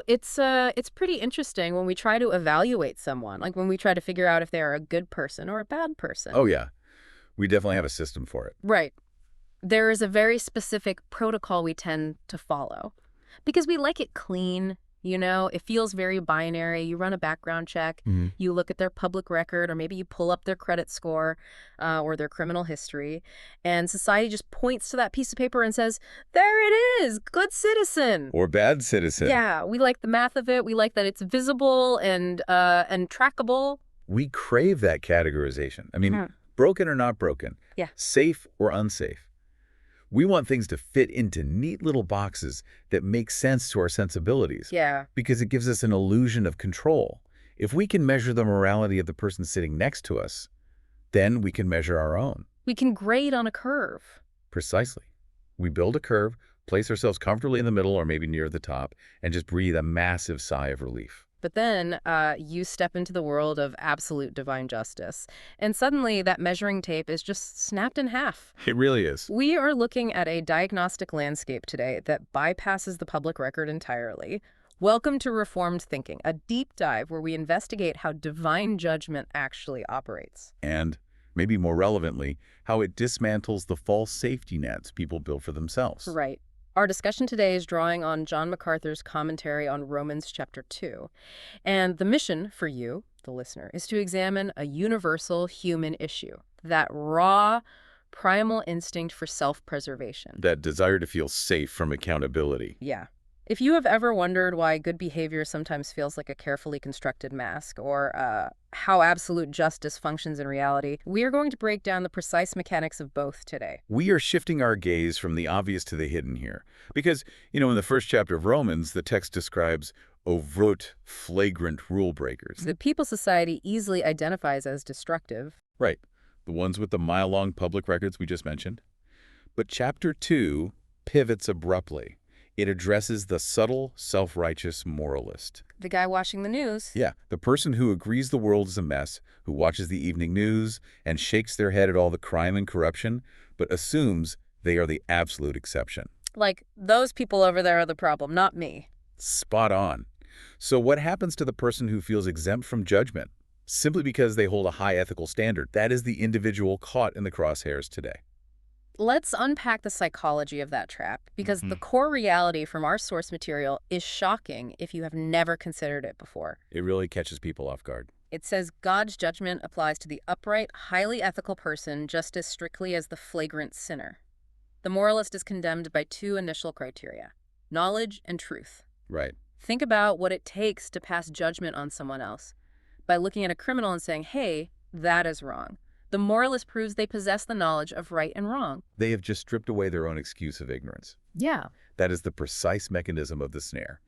It's pretty interesting when we try to evaluate someone, like when we try to figure out if they are a good person or a bad person. Oh, yeah. We definitely have a system for it. Right. There is a very specific protocol we tend to follow because we like it clean. It feels very binary. You run a background check, Mhm. you look at their public record, or maybe you pull up their credit score or their criminal history, and society just points to that piece of paper and says, there it is, good citizen. Or bad citizen. Yeah, we like the math of it. We like that it's visible and trackable. We crave that categorization. I mean, Mhm. broken or not broken, Yeah. safe or unsafe. We want things to fit into neat little boxes that make sense to our sensibilities Yeah. because it gives us an illusion of control. If we can measure the morality of the person sitting next to us, then we can measure our own. We can grade on a curve. Precisely. We build a curve, place ourselves comfortably in the middle or maybe near the top, and just breathe a massive sigh of relief. But then you step into the world of absolute divine justice, and suddenly that measuring tape is just snapped in half. It really is. We are looking at a diagnostic landscape today that bypasses the public record entirely. Welcome to Reformed Thinking, a deep dive where we investigate how divine judgment actually operates. And, maybe more relevantly, how it dismantles the false safety nets people build for themselves. Right. Our discussion today is drawing on John MacArthur's commentary on Romans chapter 2. And the mission for you, the listener, is to examine a universal human issue, that raw, primal instinct for self-preservation. That desire to feel safe from accountability. Yeah. If you have ever wondered why good behavior sometimes feels like a carefully constructed mask, or how absolute justice functions in reality, we are going to break down the precise mechanics of both today. We are shifting our gaze from the obvious to the hidden here. Because, in the first chapter of Romans, the text describes overt, flagrant rule breakers. The people society easily identifies as destructive. Right. The ones with the mile-long public records we just mentioned. But chapter 2 pivots abruptly. It addresses the subtle, self-righteous moralist. The guy watching the news. Yeah, the person who agrees the world is a mess, who watches the evening news and shakes their head at all the crime and corruption, but assumes they are the absolute exception. Like, those people over there are the problem, not me. Spot on. So what happens to the person who feels exempt from judgment? Simply because they hold a high ethical standard. That is the individual caught in the crosshairs today. Let's unpack the psychology of that trap, because the core reality from our source material is shocking if you have never considered it before. It really catches people off guard. It says God's judgment applies to the upright, highly ethical person just as strictly as the flagrant sinner. The moralist is condemned by two initial criteria: knowledge and truth. Right. Think about what it takes to pass judgment on someone else. By looking at a criminal and saying, hey, that is wrong. The moralist proves they possess the knowledge of right and wrong. They have just stripped away their own excuse of ignorance. Yeah. That is the precise mechanism of the snare.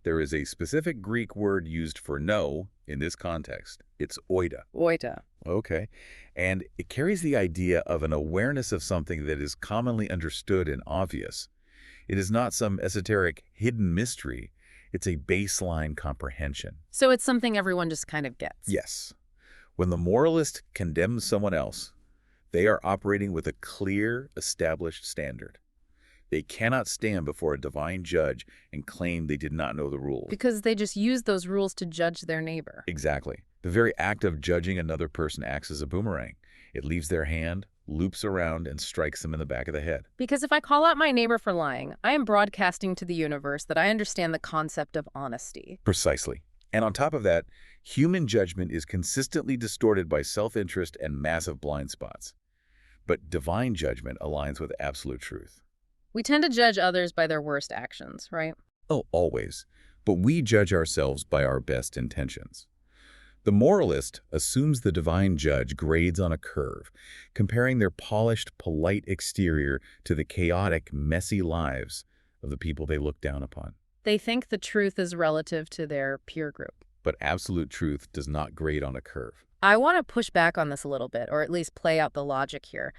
There is a specific Greek word used for know in this context. It's oida. Oita. Okay. And it carries the idea of an awareness of something that is commonly understood and obvious. It is not some esoteric hidden mystery. It's a baseline comprehension. So it's something everyone just kind of gets. Yes. When the moralist condemns someone else, they are operating with a clear, established standard. They cannot stand before a divine judge and claim they did not know the rules. Because they just use those rules to judge their neighbor. Exactly. The very act of judging another person acts as a boomerang. It leaves their hand, loops around, and strikes them in the back of the head. Because if I call out my neighbor for lying, I am broadcasting to the universe that I understand the concept of honesty. Precisely. And on top of that, human judgment is consistently distorted by self-interest and massive blind spots. But divine judgment aligns with absolute truth. We tend to judge others by their worst actions, right? Oh, always. But we judge ourselves by our best intentions. The moralist assumes the divine judge grades on a curve, comparing their polished, polite exterior to the chaotic, messy lives of the people they look down upon. They think the truth is relative to their peer group. But absolute truth does not grade on a curve. I want to push back on this a little bit, or at least play out the logic here.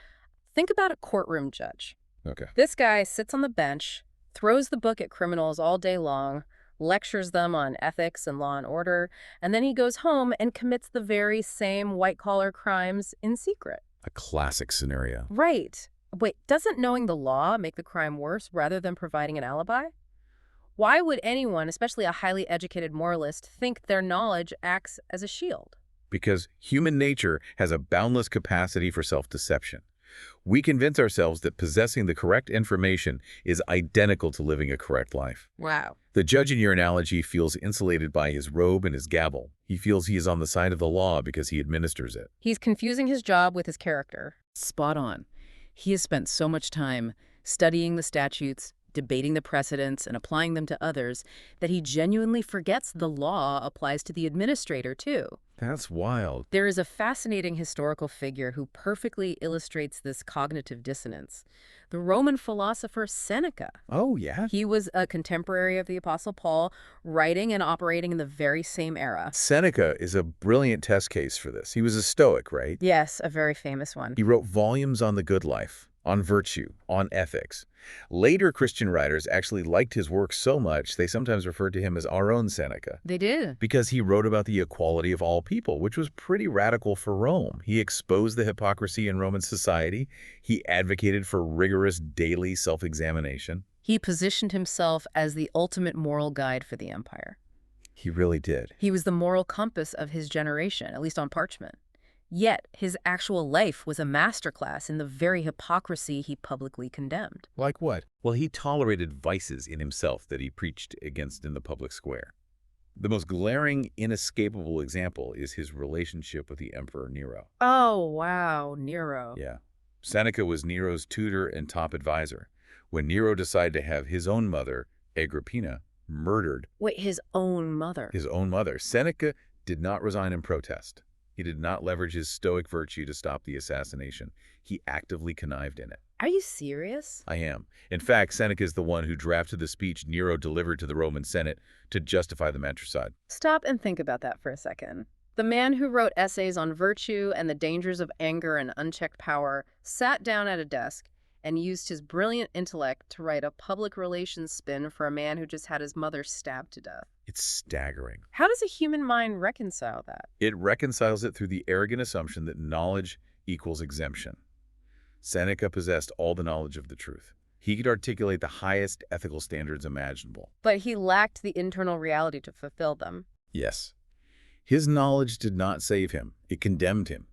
Think about a courtroom judge. Okay. This guy sits on the bench, throws the book at criminals all day long, lectures them on ethics and law and order, and then he goes home and commits the very same white-collar crimes in secret. A classic scenario. Right. Wait, doesn't knowing the law make the crime worse rather than providing an alibi? Why would anyone, especially a highly educated moralist, think their knowledge acts as a shield? Because human nature has a boundless capacity for self-deception. We convince ourselves that possessing the correct information is identical to living a correct life. Wow. The judge in your analogy feels insulated by his robe and his gavel. He feels he is on the side of the law because he administers it. He's confusing his job with his character. Spot on. He has spent so much time studying the statutes, debating the precedents, and applying them to others that he genuinely forgets the law applies to the administrator, too. That's wild. There is a fascinating historical figure who perfectly illustrates this cognitive dissonance. The Roman philosopher Seneca. Oh, yeah? He was a contemporary of the Apostle Paul, writing and operating in the very same era. Seneca is a brilliant test case for this. He was a Stoic, right? Yes, a very famous one. He wrote volumes on the good life, on virtue, on ethics. Later Christian writers actually liked his work so much they sometimes referred to him as our own Seneca. They did. Because he wrote about the equality of all people, which was pretty radical for Rome. He exposed the hypocrisy in Roman society. He advocated for rigorous daily self-examination. He positioned himself as the ultimate moral guide for the empire. He really did. He was the moral compass of his generation, at least on parchment. Yet, his actual life was a masterclass in the very hypocrisy he publicly condemned. Like what? Well, he tolerated vices in himself that he preached against in the public square. The most glaring, inescapable example is his relationship with the Emperor Nero. Oh, wow, Nero. Yeah. Seneca was Nero's tutor and top advisor. When Nero decided to have his own mother, Agrippina, murdered, Wait, his own mother? Seneca did not resign in protest. He did not leverage his Stoic virtue to stop the assassination. He actively connived in it. Are you serious? I am. In fact, Seneca is the one who drafted the speech Nero delivered to the Roman Senate to justify the matricide. Stop and think about that for a second. The man who wrote essays on virtue and the dangers of anger and unchecked power sat down at a desk and used his brilliant intellect to write a public relations spin for a man who just had his mother stabbed to death. It's staggering. How does a human mind reconcile that? It reconciles it through the arrogant assumption that knowledge equals exemption. Seneca possessed all the knowledge of the truth. He could articulate the highest ethical standards imaginable. But he lacked the internal reality to fulfill them. Yes. His knowledge did not save him. It condemned him.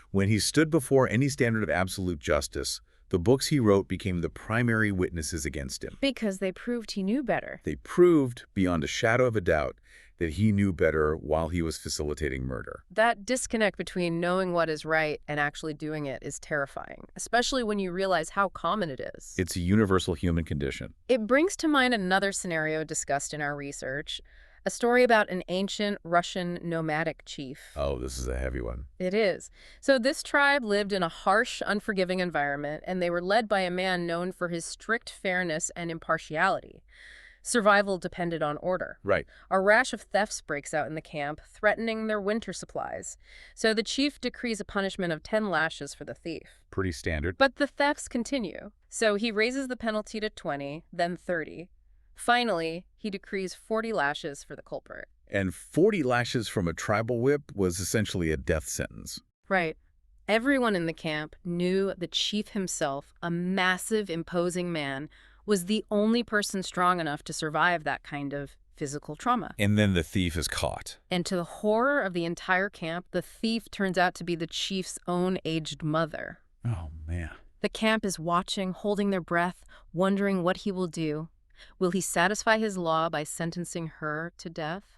When he stood before any standard of absolute justice, the books he wrote became the primary witnesses against him. Because they proved he knew better. They proved, beyond a shadow of a doubt, that he knew better while he was facilitating murder. That disconnect between knowing what is right and actually doing it is terrifying, especially when you realize how common it is. It's a universal human condition. It brings to mind another scenario discussed in our research, a story about an ancient Russian nomadic chief. Oh, this is a heavy one. It is. So this tribe lived in a harsh, unforgiving environment, and they were led by a man known for his strict fairness and impartiality. Survival depended on order. Right. A rash of thefts breaks out in the camp, threatening their winter supplies. So the chief decrees a punishment of 10 lashes for the thief. Pretty standard. But the thefts continue. So he raises the penalty to 20, then 30. Finally, he decrees 40 lashes for the culprit. And 40 lashes from a tribal whip was essentially a death sentence. Right. Everyone in the camp knew the chief himself, a massive, imposing man, was the only person strong enough to survive that kind of physical trauma. And then the thief is caught. And to the horror of the entire camp, the thief turns out to be the chief's own aged mother. Oh, man. The camp is watching, holding their breath, wondering what he will do. Will he satisfy his law by sentencing her to death?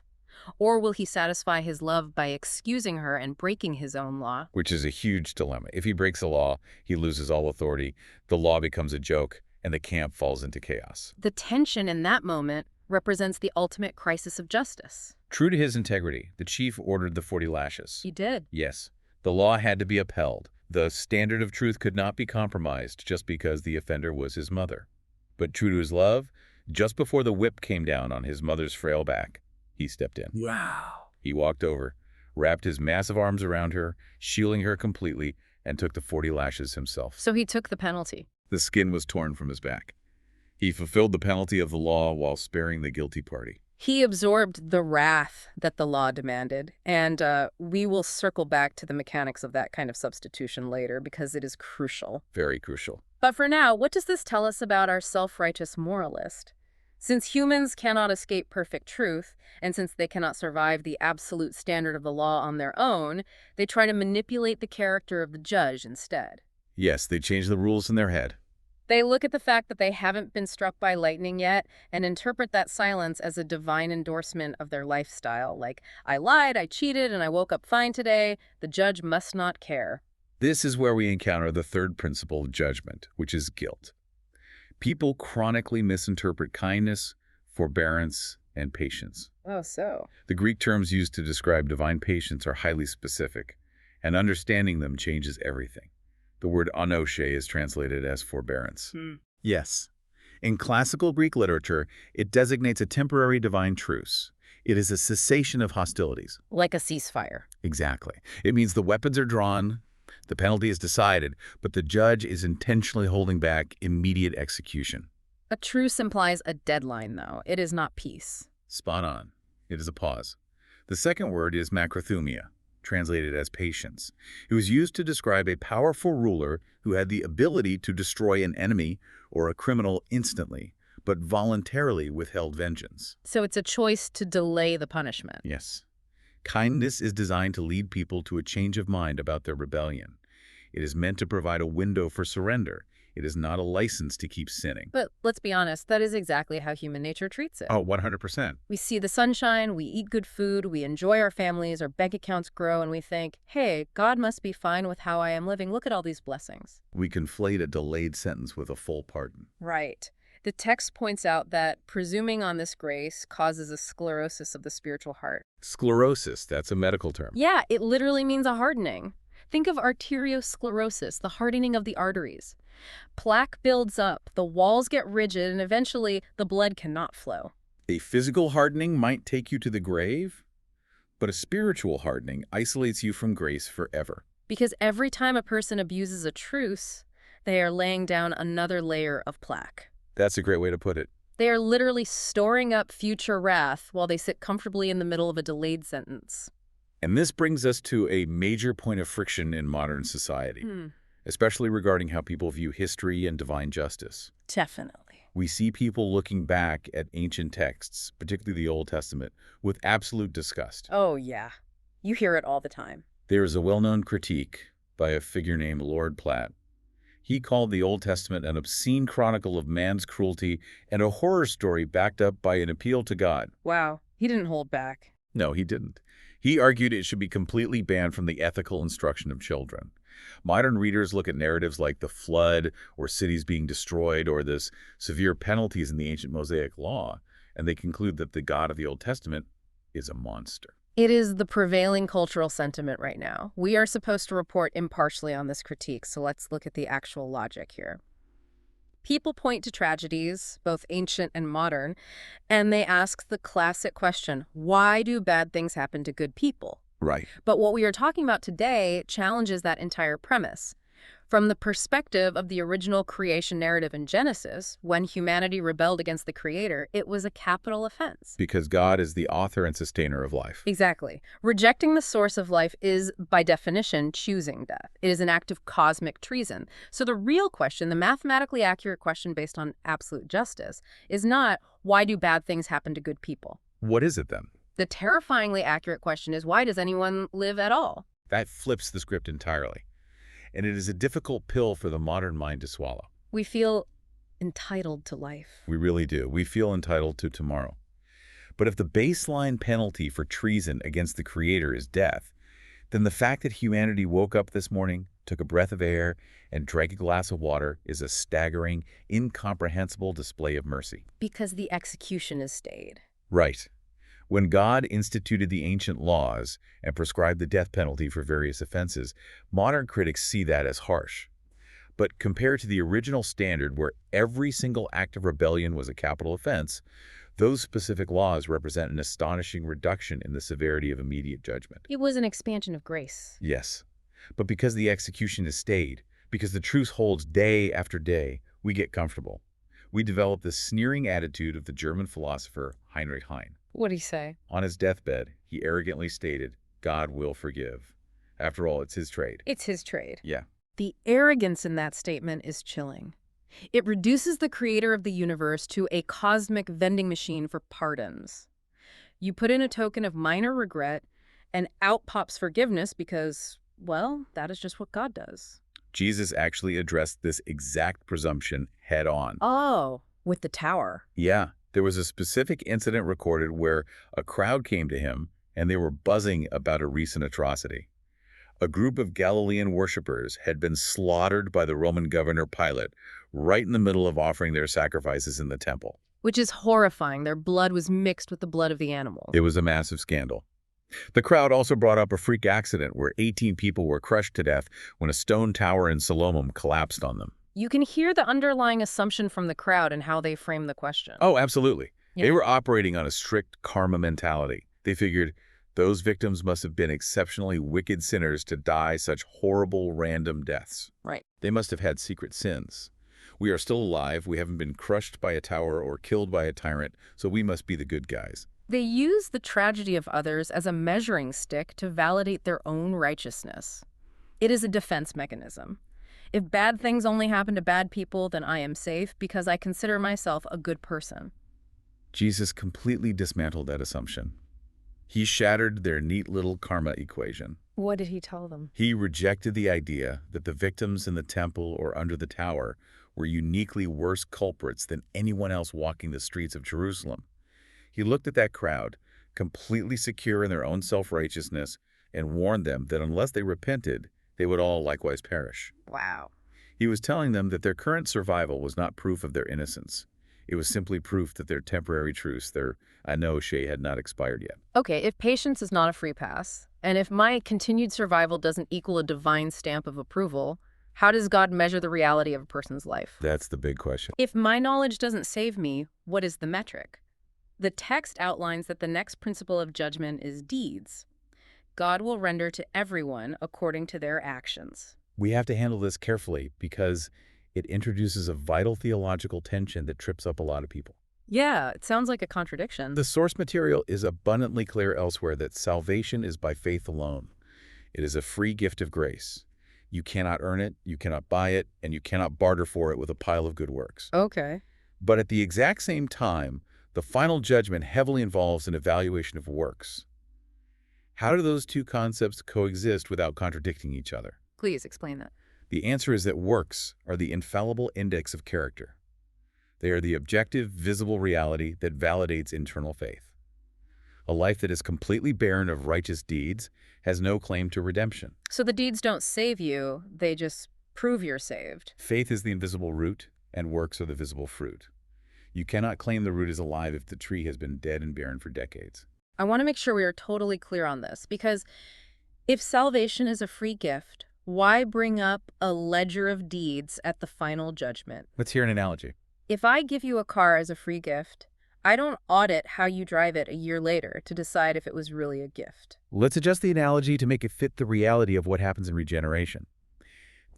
Or will he satisfy his love by excusing her and breaking his own law? Which is a huge dilemma. If he breaks the law, he loses all authority, the law becomes a joke, and the camp falls into chaos. The tension in that moment represents the ultimate crisis of justice. True to his integrity, the chief ordered the 40 lashes. He did. Yes, the law had to be upheld. The standard of truth could not be compromised just because the offender was his mother. But true to his love, just before the whip came down on his mother's frail back, he stepped in. Wow. He walked over, wrapped his massive arms around her, shielding her completely, and took the 40 lashes himself. So he took the penalty. The skin was torn from his back. He fulfilled the penalty of the law while sparing the guilty party. He absorbed the wrath that the law demanded, and we will circle back to the mechanics of that kind of substitution later because it is crucial. Very crucial. But for now, what does this tell us about our self-righteous moralist? Since humans cannot escape perfect truth, and since they cannot survive the absolute standard of the law on their own, they try to manipulate the character of the judge instead. Yes, they change the rules in their head. They look at the fact that they haven't been struck by lightning yet and interpret that silence as a divine endorsement of their lifestyle, like, I lied, I cheated, and I woke up fine today. The judge must not care. This is where we encounter the third principle of judgment, which is guilt. People chronically misinterpret kindness, forbearance, and patience. Oh, so? The Greek terms used to describe divine patience are highly specific, and understanding them changes everything. The word anoshe is translated as forbearance. Yes. In classical Greek literature, it designates a temporary divine truce. It is a cessation of hostilities. Like a ceasefire. Exactly. It means the weapons are drawn, the penalty is decided, but the judge is intentionally holding back immediate execution. A truce implies a deadline, though. It is not peace. Spot on. It is a pause. The second word is macrothumia, translated as patience. It was used to describe a powerful ruler who had the ability to destroy an enemy or a criminal instantly, but voluntarily withheld vengeance. So it's a choice to delay the punishment. Yes. Kindness is designed to lead people to a change of mind about their rebellion. It is meant to provide a window for surrender. It is not a license to keep sinning. But let's be honest, that is exactly how human nature treats it. Oh, 100%. We see the sunshine, we eat good food, we enjoy our families, our bank accounts grow, and we think, hey, God must be fine with how I am living. Look at all these blessings. We conflate a delayed sentence with a full pardon. Right. The text points out that presuming on this grace causes a sclerosis of the spiritual heart. Sclerosis, that's a medical term. Yeah, it literally means a hardening. Think of arteriosclerosis, the hardening of the arteries. Plaque builds up, the walls get rigid, and eventually the blood cannot flow. A physical hardening might take you to the grave, but a spiritual hardening isolates you from grace forever. Because every time a person abuses a truce, they are laying down another layer of plaque. That's a great way to put it. They are literally storing up future wrath while they sit comfortably in the middle of a delayed sentence. And this brings us to a major point of friction in modern society, especially regarding how people view history and divine justice. Definitely. We see people looking back at ancient texts, particularly the Old Testament, with absolute disgust. Oh, yeah. You hear it all the time. There is a well-known critique by a figure named Lord Platt. He called the Old Testament an obscene chronicle of man's cruelty and a horror story backed up by an appeal to God. Wow. He didn't hold back. No, he didn't. He argued it should be completely banned from the ethical instruction of children. Modern readers look at narratives like the flood or cities being destroyed or the severe penalties in the ancient Mosaic law, and they conclude that the God of the Old Testament is a monster. It is the prevailing cultural sentiment right now. We are supposed to report impartially on this critique, so let's look at the actual logic here. People point to tragedies, both ancient and modern, and they ask the classic question, why do bad things happen to good people? Right. But what we are talking about today challenges that entire premise. From the perspective of the original creation narrative in Genesis, when humanity rebelled against the Creator, it was a capital offense. Because God is the author and sustainer of life. Exactly. Rejecting the source of life is, by definition, choosing death. It is an act of cosmic treason. So the real question, the mathematically accurate question based on absolute justice, is not, why do bad things happen to good people? What is it then? The terrifyingly accurate question is, why does anyone live at all? That flips the script entirely. And it is a difficult pill for the modern mind to swallow. We feel entitled to life. We really do. We feel entitled to tomorrow. But if the baseline penalty for treason against the Creator is death, then the fact that humanity woke up this morning, took a breath of air, and drank a glass of water is a staggering, incomprehensible display of mercy. Because the execution is stayed. Right. When God instituted the ancient laws and prescribed the death penalty for various offenses, modern critics see that as harsh. But compared to the original standard where every single act of rebellion was a capital offense, those specific laws represent an astonishing reduction in the severity of immediate judgment. It was an expansion of grace. Yes. But because the execution is stayed, because the truce holds day after day, we get comfortable. We develop the sneering attitude of the German philosopher Heinrich Heine. What'd he say? On his deathbed, he arrogantly stated, God will forgive. After all, it's his trade. It's his trade. Yeah. The arrogance in that statement is chilling. It reduces the creator of the universe to a cosmic vending machine for pardons. You put in a token of minor regret, and out pops forgiveness because, well, that is just what God does. Jesus actually addressed this exact presumption head on. Oh, with the tower. Yeah, there was a specific incident recorded where a crowd came to him and they were buzzing about a recent atrocity. A group of Galilean worshippers had been slaughtered by the Roman governor Pilate right in the middle of offering their sacrifices in the temple. Which is horrifying. Their blood was mixed with the blood of the animals. It was a massive scandal. The crowd also brought up a freak accident where 18 people were crushed to death when a stone tower in Siloam collapsed on them. You can hear the underlying assumption from the crowd and how they frame the question. Oh, absolutely. Yeah. They were operating on a strict karma mentality. They figured those victims must have been exceptionally wicked sinners to die such horrible random deaths. Right. They must have had secret sins. We are still alive, we haven't been crushed by a tower or killed by a tyrant, so we must be the good guys. They use the tragedy of others as a measuring stick to validate their own righteousness. It is a defense mechanism. If bad things only happen to bad people, then I am safe because I consider myself a good person. Jesus completely dismantled that assumption. He shattered their neat little karma equation. What did he tell them? He rejected the idea that the victims in the temple or under the tower were uniquely worse culprits than anyone else walking the streets of Jerusalem. He looked at that crowd, completely secure in their own self-righteousness, and warned them that unless they repented, they would all likewise perish. Wow. He was telling them that their current survival was not proof of their innocence. It was simply proof that their temporary truce, their anoche, had not expired yet. Okay, if patience is not a free pass, and if my continued survival doesn't equal a divine stamp of approval, how does God measure the reality of a person's life? That's the big question. If my knowledge doesn't save me, what is the metric? The text outlines that the next principle of judgment is deeds. God will render to everyone according to their actions. We have to handle this carefully because it introduces a vital theological tension that trips up a lot of people. Yeah, it sounds like a contradiction. The source material is abundantly clear elsewhere that salvation is by faith alone. It is a free gift of grace. You cannot earn it, you cannot buy it, and you cannot barter for it with a pile of good works. Okay. But at the exact same time, the final judgment heavily involves an evaluation of works. How do those two concepts coexist without contradicting each other? Please explain that. The answer is that works are the infallible index of character. They are the objective, visible reality that validates internal faith. A life that is completely barren of righteous deeds has no claim to redemption. So the deeds don't save you, they just prove you're saved. Faith is the invisible root, and works are the visible fruit. You cannot claim the root is alive if the tree has been dead and barren for decades. I want to make sure we are totally clear on this, because if salvation is a free gift, why bring up a ledger of deeds at the final judgment? Let's hear an analogy. If I give you a car as a free gift, I don't audit how you drive it a year later to decide if it was really a gift. Let's adjust the analogy to make it fit the reality of what happens in regeneration.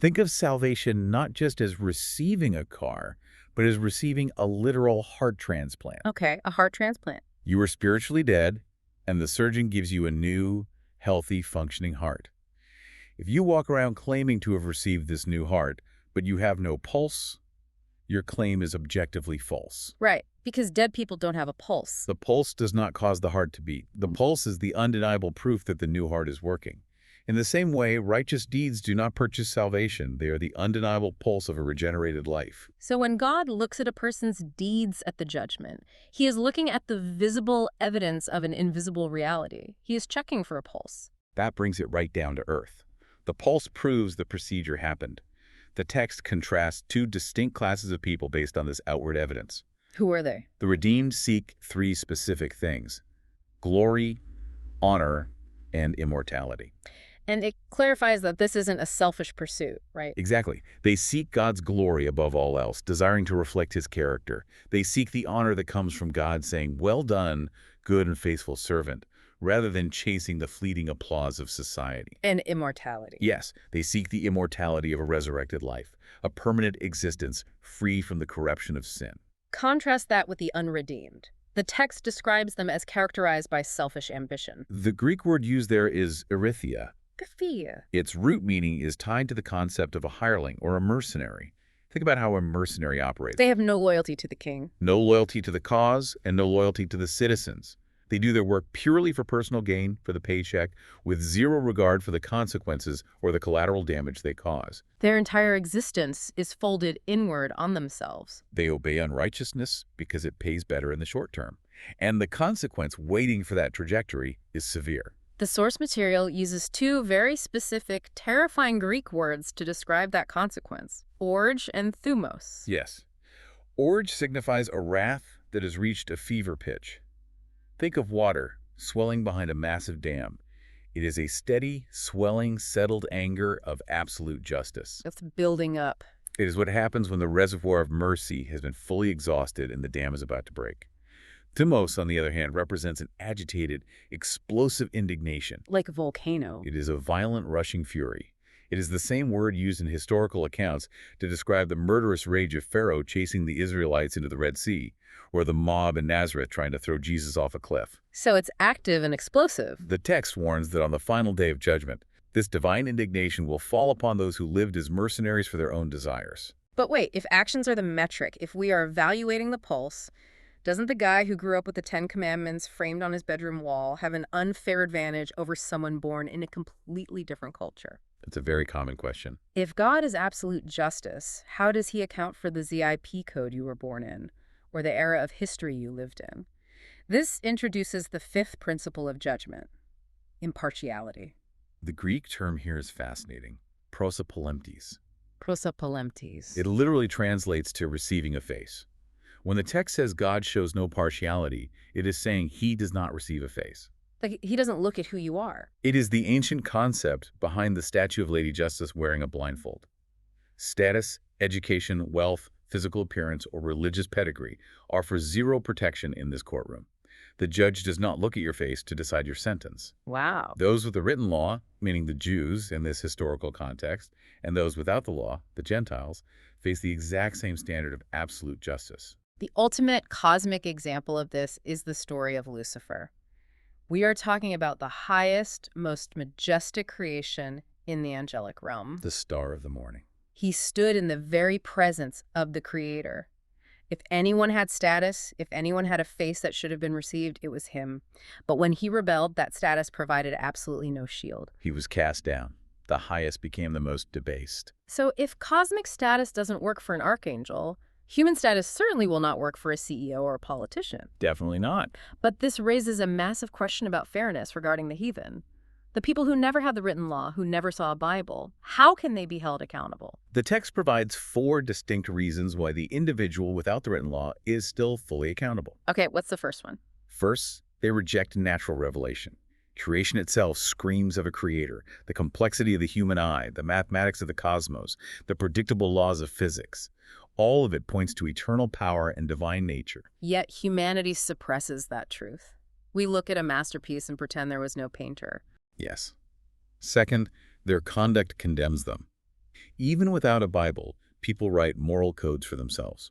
Think of salvation not just as receiving a car, but as receiving a literal heart transplant. Okay, a heart transplant. You were spiritually dead, and the surgeon gives you a new, healthy, functioning heart. If you walk around claiming to have received this new heart, but you have no pulse, your claim is objectively false. Right, because dead people don't have a pulse. The pulse does not cause the heart to beat. The pulse is the undeniable proof that the new heart is working. In the same way, righteous deeds do not purchase salvation. They are the undeniable pulse of a regenerated life. So when God looks at a person's deeds at the judgment, he is looking at the visible evidence of an invisible reality. He is checking for a pulse. That brings it right down to earth. The pulse proves the procedure happened. The text contrasts two distinct classes of people based on this outward evidence. Who are they? The redeemed seek three specific things: glory, honor, and immortality. And it clarifies that this isn't a selfish pursuit, right? Exactly. They seek God's glory above all else, desiring to reflect his character. They seek the honor that comes from God saying, "Well done, good and faithful servant," rather than chasing the fleeting applause of society. And immortality. Yes, they seek the immortality of a resurrected life, a permanent existence free from the corruption of sin. Contrast that with the unredeemed. The text describes them as characterized by selfish ambition. The Greek word used there is erithia. Sophia. Its root meaning is tied to the concept of a hireling or a mercenary. Think about how a mercenary operates. They have no loyalty to the king. No loyalty to the cause and no loyalty to the citizens. They do their work purely for personal gain, for the paycheck, with zero regard for the consequences or the collateral damage they cause. Their entire existence is folded inward on themselves. They obey unrighteousness because it pays better in the short term. And the consequence waiting for that trajectory is severe. The source material uses two very specific, terrifying Greek words to describe that consequence: orge and thumos. Yes. Orge signifies a wrath that has reached a fever pitch. Think of water swelling behind a massive dam. It is a steady, swelling, settled anger of absolute justice. It's building up. It is what happens when the reservoir of mercy has been fully exhausted and the dam is about to break. Thumos, on the other hand, represents an agitated, explosive indignation. Like a volcano. It is a violent, rushing fury. It is the same word used in historical accounts to describe the murderous rage of Pharaoh chasing the Israelites into the Red Sea, or the mob in Nazareth trying to throw Jesus off a cliff. So it's active and explosive. The text warns that on the final day of judgment, this divine indignation will fall upon those who lived as mercenaries for their own desires. But wait, if actions are the metric, if we are evaluating the pulse, doesn't the guy who grew up with the Ten Commandments framed on his bedroom wall have an unfair advantage over someone born in a completely different culture? It's a very common question. If God is absolute justice, how does he account for the ZIP code you were born in, or the era of history you lived in? This introduces the fifth principle of judgment: impartiality. The Greek term here is fascinating. Prosopolemtes. Prosopolemtes. It literally translates to receiving a face. When the text says God shows no partiality, it is saying he does not receive a face. Like, he doesn't look at who you are. It is the ancient concept behind the statue of Lady Justice wearing a blindfold. Status, education, wealth, physical appearance, or religious pedigree offer zero protection in this courtroom. The judge does not look at your face to decide your sentence. Wow. Those with the written law, meaning the Jews in this historical context, and those without the law, the Gentiles, face the exact same standard of absolute justice. The ultimate cosmic example of this is the story of Lucifer. We are talking about the highest, most majestic creation in the angelic realm. The star of the morning. He stood in the very presence of the Creator. If anyone had status, if anyone had a face that should have been received, it was him. But when he rebelled, that status provided absolutely no shield. He was cast down. The highest became the most debased. So if cosmic status doesn't work for an archangel, human status certainly will not work for a CEO or a politician. Definitely not. But this raises a massive question about fairness regarding the heathen. The people who never had the written law, who never saw a Bible, how can they be held accountable? The text provides 4 distinct reasons why the individual without the written law is still fully accountable. Okay, what's the first one? First, they reject natural revelation. Creation itself screams of a creator, the complexity of the human eye, the mathematics of the cosmos, the predictable laws of physics. All of it points to eternal power and divine nature. Yet humanity suppresses that truth. We look at a masterpiece and pretend there was no painter. Yes. Second, their conduct condemns them. Even without a Bible, people write moral codes for themselves.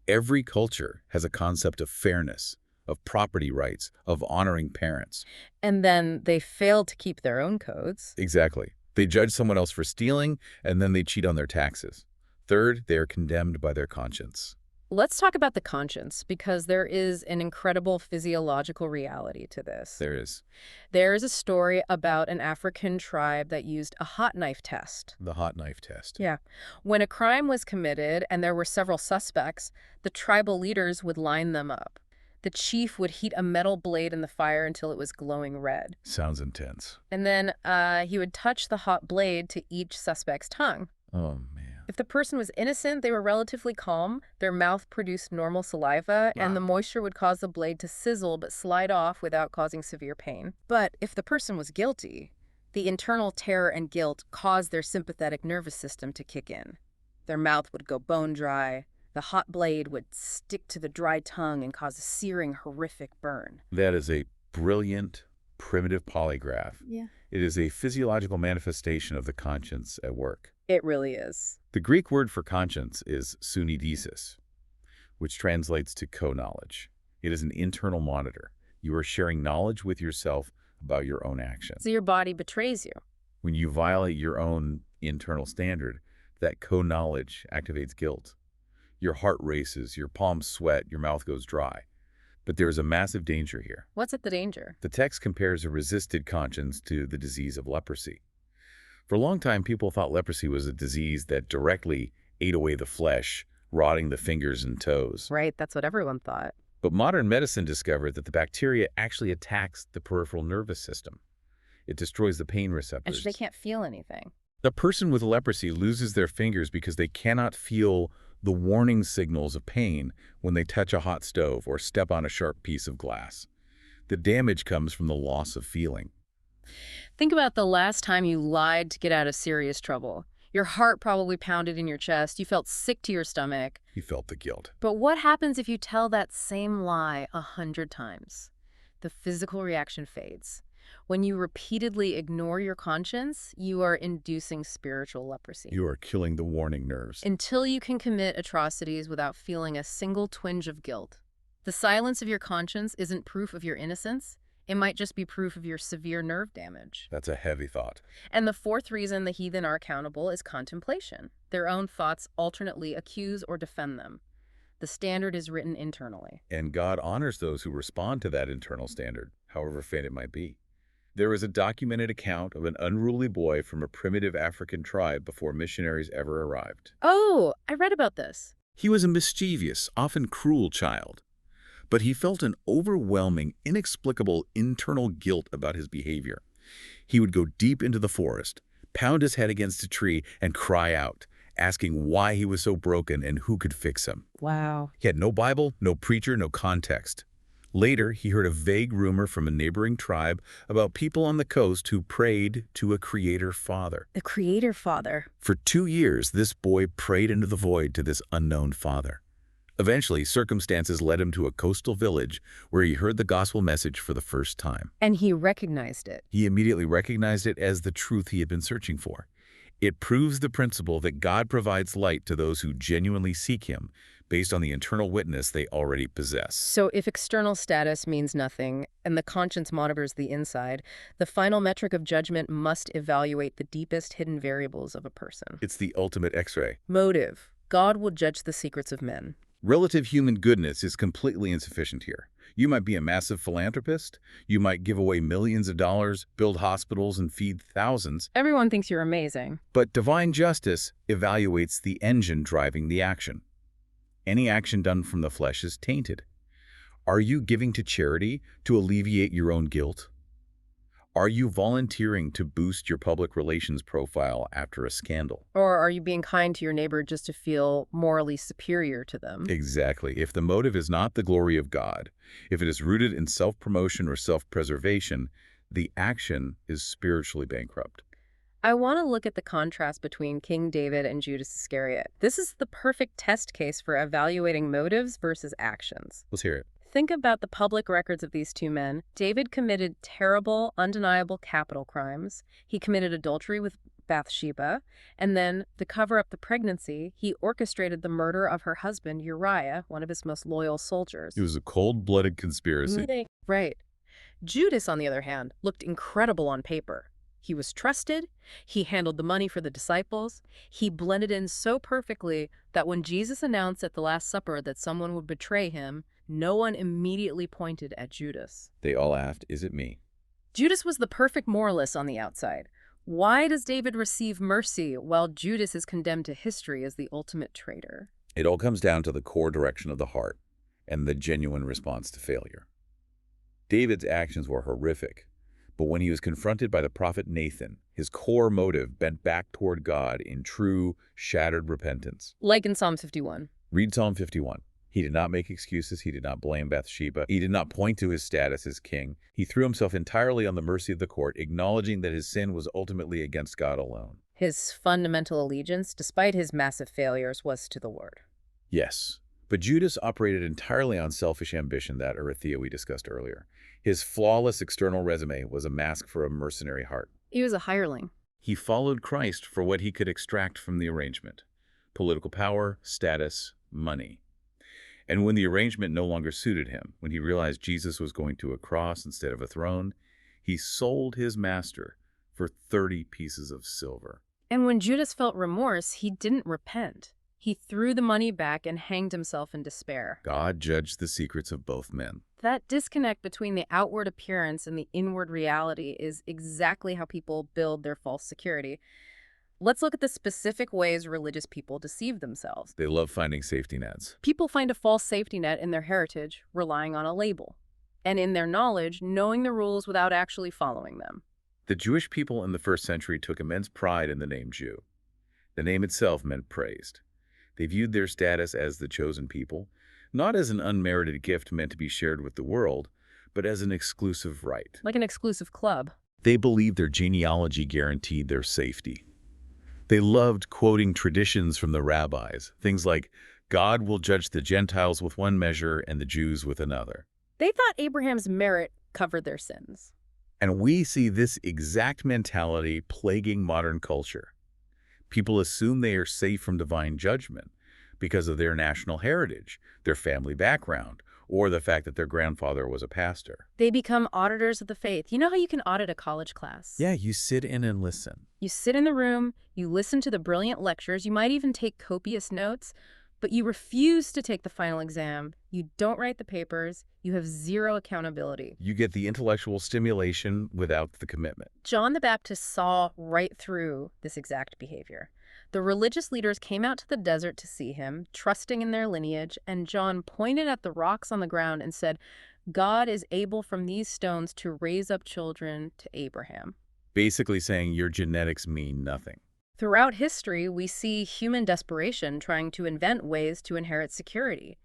Every culture has a concept of fairness, of property rights, of honoring parents. And then they fail to keep their own codes. Exactly. They judge someone else for stealing, and then they cheat on their taxes. Third, they are condemned by their conscience. Let's talk about the conscience, because there is an incredible physiological reality to this. There is. There is a story about an African tribe that used a hot knife test. The hot knife test. Yeah. When a crime was committed and there were several suspects, the tribal leaders would line them up. The chief would heat a metal blade in the fire until it was glowing red. Sounds intense. And then he would touch the hot blade to each suspect's tongue. Oh, man. If the person was innocent, they were relatively calm. Their mouth produced normal saliva, and the moisture would cause the blade to sizzle but slide off without causing severe pain. But if the person was guilty, the internal terror and guilt caused their sympathetic nervous system to kick in. Their mouth would go bone dry. The hot blade would stick to the dry tongue and cause a searing, horrific burn. That is a brilliant, primitive polygraph. Yeah. It is a physiological manifestation of the conscience at work. It really is. The Greek word for conscience is syneidesis, which translates to co-knowledge. It is an internal monitor. You are sharing knowledge with yourself about your own actions. So your body betrays you. When you violate your own internal standard, That co-knowledge activates guilt. Your heart races, your palms sweat, your mouth goes dry. But there is a massive danger here. What's the danger? The text compares a resisted conscience to the disease of leprosy. For a long time, people thought leprosy was a disease that directly ate away the flesh, rotting the fingers and toes. Right, that's what everyone thought. But modern medicine discovered that the bacteria actually attacks the peripheral nervous system. It destroys the pain And receptors. they can't feel anything. The person with leprosy loses their fingers because they cannot feel the warning signals of pain when they touch a hot stove or step on a sharp piece of glass. The damage comes from the loss of feeling. Think about the last time you lied to get out of serious trouble. Your heart probably pounded in your chest. You felt sick to your stomach. He felt the guilt. But what happens if you tell that same lie 100 times? The physical reaction fades. When you repeatedly ignore your conscience, you are inducing spiritual leprosy. You are killing the warning nerves. Until you can commit atrocities without feeling a single twinge of guilt. The silence of your conscience isn't proof of your innocence. It might just be proof of your severe nerve damage. That's a heavy thought. And the fourth reason the heathen are accountable is contemplation. Their own thoughts alternately accuse or defend them. The standard is written internally. And God honors those who respond to that internal standard, however faint it might be. There is a documented account of an unruly boy from a primitive African tribe before missionaries ever arrived. Oh, I read about this. He was a mischievous, often cruel child, but he felt an overwhelming, inexplicable internal guilt about his behavior. He would go deep into the forest, pound his head against a tree, and cry out, asking why he was so broken and who could fix him. Wow. He had no Bible, no preacher, no context. Later, he heard a vague rumor from a neighboring tribe about people on the coast who prayed to a Creator Father. The Creator Father. For 2 years, this boy prayed into the void to this unknown Father. Eventually, circumstances led him to a coastal village where he heard the gospel message for the first time. And he recognized it. He immediately recognized it as the truth he had been searching for. It proves the principle that God provides light to those who genuinely seek Him, based on the internal witness they already possess. So if external status means nothing and the conscience monitors the inside, the final metric of judgment must evaluate the deepest hidden variables of a person. It's the ultimate X-ray. Motive. God will judge the secrets of men. Relative human goodness is completely insufficient here. You might be a massive philanthropist, you might give away millions of dollars, build hospitals, and feed thousands, Everyone thinks you're amazing. but divine justice evaluates the engine driving the action. Any action done from the flesh is tainted. Are you giving to charity to alleviate your own guilt? Are you volunteering to boost your public relations profile after a scandal? Or are you being kind to your neighbor just to feel morally superior to them? Exactly. If the motive is not the glory of God, if it is rooted in self-promotion or self-preservation, the action is spiritually bankrupt. I want to look at the contrast between King David and Judas Iscariot. This is the perfect test case for evaluating motives versus actions. Let's hear it. Think about the public records of these two men. David committed terrible, undeniable capital crimes. He committed adultery with Bathsheba, and then, to cover up the pregnancy, he orchestrated the murder of her husband, Uriah, one of his most loyal soldiers. It was a cold-blooded conspiracy. Right. Judas, on the other hand, looked incredible on paper. He was trusted, he handled the money for the disciples, he blended in so perfectly that when Jesus announced at the Last Supper that someone would betray him, no one immediately pointed at Judas. They all asked, "Is it me?" Judas was the perfect moralist on the outside. Why does David receive mercy while Judas is condemned to history as the ultimate traitor? It all comes down to the core direction of the heart and the genuine response to failure. David's actions were horrific, but when he was confronted by the prophet Nathan, his core motive bent back toward God in true, shattered repentance. Like in Psalm 51. Read Psalm 51. He did not make excuses. He did not blame Bathsheba. He did not point to his status as king. He threw himself entirely on the mercy of the court, acknowledging that his sin was ultimately against God alone. His fundamental allegiance, despite his massive failures, was to the Lord. Yes, but Judas operated entirely on selfish ambition, that Arithia we discussed earlier. His flawless external resume was a mask for a mercenary heart. He was a hireling. He followed Christ for what he could extract from the arrangement: political power, status, money. And when the arrangement no longer suited him, when he realized Jesus was going to a cross instead of a throne, he sold his master for 30 pieces of silver. And when Judas felt remorse, he didn't repent. He threw the money back and hanged himself in despair. God judged the secrets of both men. That disconnect between the outward appearance and the inward reality is exactly how people build their false security. Let's look at the specific ways religious people deceive themselves. They love finding safety nets. People find a false safety net in their heritage, relying on a label, and in their knowledge, knowing the rules without actually following them. The Jewish people in the first century took immense pride in the name Jew. The name itself meant praised. They viewed their status as the chosen people, not as an unmerited gift meant to be shared with the world, but as an exclusive right. Like an exclusive club. They believed their genealogy guaranteed their safety. They loved quoting traditions from the rabbis, things like, God will judge the Gentiles with one measure and the Jews with another. They thought Abraham's merit covered their sins. And we see this exact mentality plaguing modern culture. People assume they are safe from divine judgment because of their national heritage, their family background, or the fact that their grandfather was a pastor. They become auditors of the faith. You know how you can audit a college class? Yeah, you sit in and listen. You sit in the room, you listen to the brilliant lectures, you might even take copious notes, but you refuse to take the final exam. You don't write the papers. You have zero accountability. You get the intellectual stimulation without the commitment. John the Baptist saw right through this exact behavior. The religious leaders came out to the desert to see him, trusting in their lineage, and John pointed at the rocks on the ground and said, God is able from these stones to raise up children to Abraham. Basically saying your genetics mean nothing. Throughout history, we see human desperation trying to invent ways to inherit security.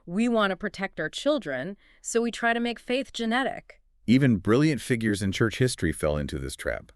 We want to protect our children, so we try to make faith genetic. Even brilliant figures in church history fell into this trap.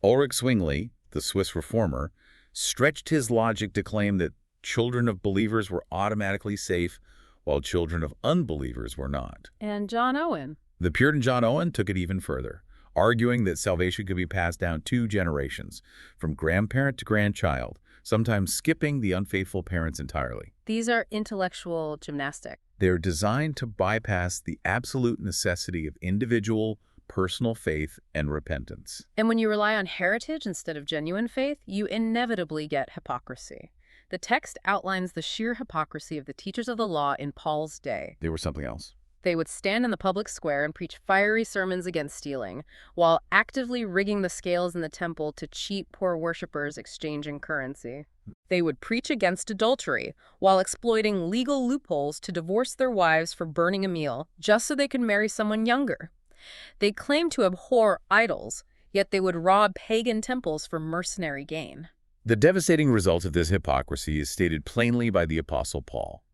Ulrich Zwingli, the Swiss reformer, stretched his logic to claim that children of believers were automatically safe, while children of unbelievers were not. And John Owen. The Puritan John Owen took it even further, arguing that salvation could be passed down 2 generations, from grandparent to grandchild, sometimes skipping the unfaithful parents entirely. These are intellectual gymnastics. They are designed to bypass the absolute necessity of individual, personal faith and repentance. And when you rely on heritage instead of genuine faith, you inevitably get hypocrisy. The text outlines the sheer hypocrisy of the teachers of the law in Paul's day. They were something else. They would stand in the public square and preach fiery sermons against stealing, while actively rigging the scales in the temple to cheat poor worshippers exchanging currency. They would preach against adultery, while exploiting legal loopholes to divorce their wives for burning a meal, just so they could marry someone younger. They claimed to abhor idols, yet they would rob pagan temples for mercenary gain. The devastating result of this hypocrisy is stated plainly by the Apostle Paul.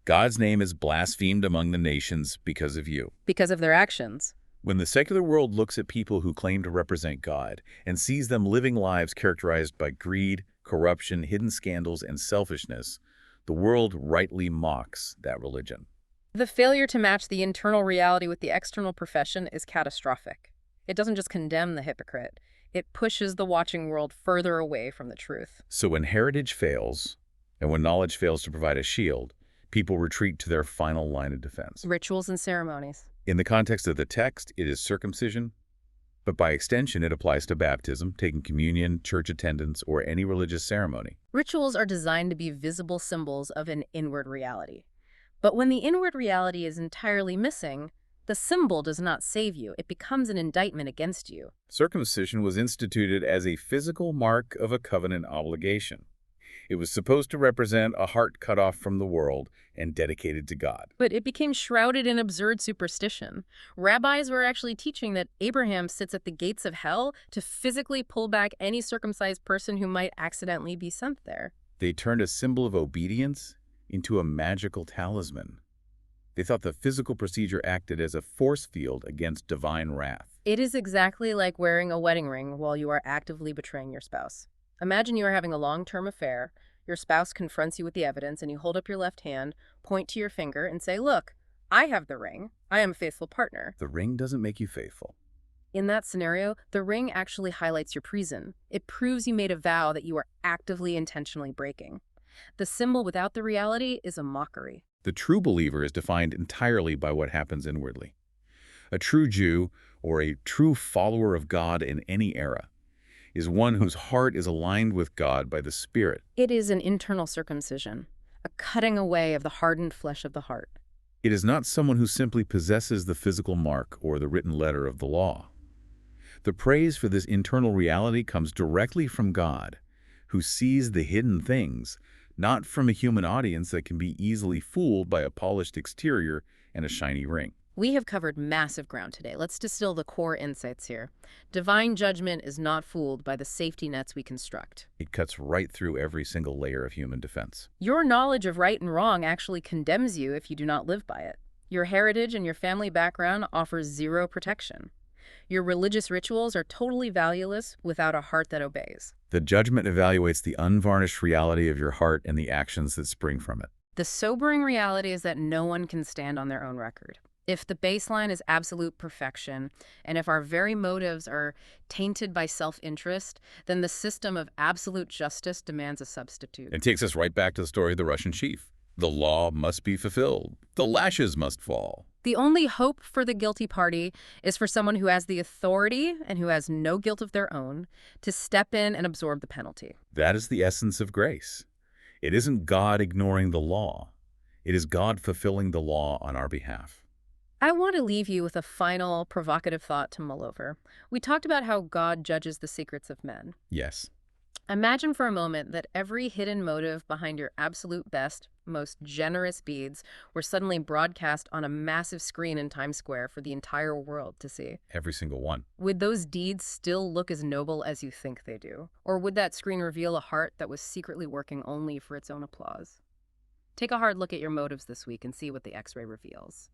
God's name is blasphemed among the nations because of you. Because of their actions. When the secular world looks at people who claim to represent God and sees them living lives characterized by greed, corruption, hidden scandals, and selfishness, the world rightly mocks that religion. The failure to match the internal reality with the external profession is catastrophic. It doesn't just condemn the hypocrite. It pushes the watching world further away from the truth. So when heritage fails, and when knowledge fails to provide a shield, people retreat to their final line of defense. Rituals and ceremonies. In the context of the text, it is circumcision, but by extension, it applies to baptism, taking communion, church attendance, or any religious ceremony. Rituals are designed to be visible symbols of an inward reality. But when the inward reality is entirely missing, the symbol does not save you. It becomes an indictment against you. Circumcision was instituted as a physical mark of a covenant obligation. It was supposed to represent a heart cut off from the world and dedicated to God. But it became shrouded in absurd superstition. Rabbis were actually teaching that Abraham sits at the gates of hell to physically pull back any circumcised person who might accidentally be sent there. They turned a symbol of obedience into a magical talisman. They thought the physical procedure acted as a force field against divine wrath. It is exactly like wearing a wedding ring while you are actively betraying your spouse. Imagine you are having a long-term affair, your spouse confronts you with the evidence, and you hold up your left hand, point to your finger, and say, look, I have the ring. I am a faithful partner. The ring doesn't make you faithful. In that scenario, the ring actually highlights your treason. It proves you made a vow that you are actively intentionally breaking. The symbol without the reality is a mockery. The true believer is defined entirely by what happens inwardly. A true Jew, or a true follower of God in any era, is one whose heart is aligned with God by the Spirit. It is an internal circumcision, a cutting away of the hardened flesh of the heart. It is not someone who simply possesses the physical mark or the written letter of the law. The praise for this internal reality comes directly from God, who sees the hidden things, not from a human audience that can be easily fooled by a polished exterior and a shiny ring. We have covered massive ground today. Let's distill the core insights here. Divine judgment is not fooled by the safety nets we construct. It cuts right through every single layer of human defense. Your knowledge of right and wrong actually condemns you if you do not live by it. Your heritage and your family background offers zero protection. Your religious rituals are totally valueless without a heart that obeys. The judgment evaluates the unvarnished reality of your heart and the actions that spring from it. The sobering reality is that no one can stand on their own record. If the baseline is absolute perfection, and if our very motives are tainted by self-interest, then the system of absolute justice demands a substitute. It takes us right back to the story of the Russian chief. The law must be fulfilled. The lashes must fall. The only hope for the guilty party is for someone who has the authority and who has no guilt of their own to step in and absorb the penalty. That is the essence of grace. It isn't God ignoring the law. It is God fulfilling the law on our behalf. I want to leave you with a final provocative thought to mull over. We talked about how God judges the secrets of men. Yes. Imagine for a moment that every hidden motive behind your absolute best, most generous deeds were suddenly broadcast on a massive screen in Times Square for the entire world to see. Every single one. Would those deeds still look as noble as you think they do? Or would that screen reveal a heart that was secretly working only for its own applause? Take a hard look at your motives this week and see what the X-ray reveals.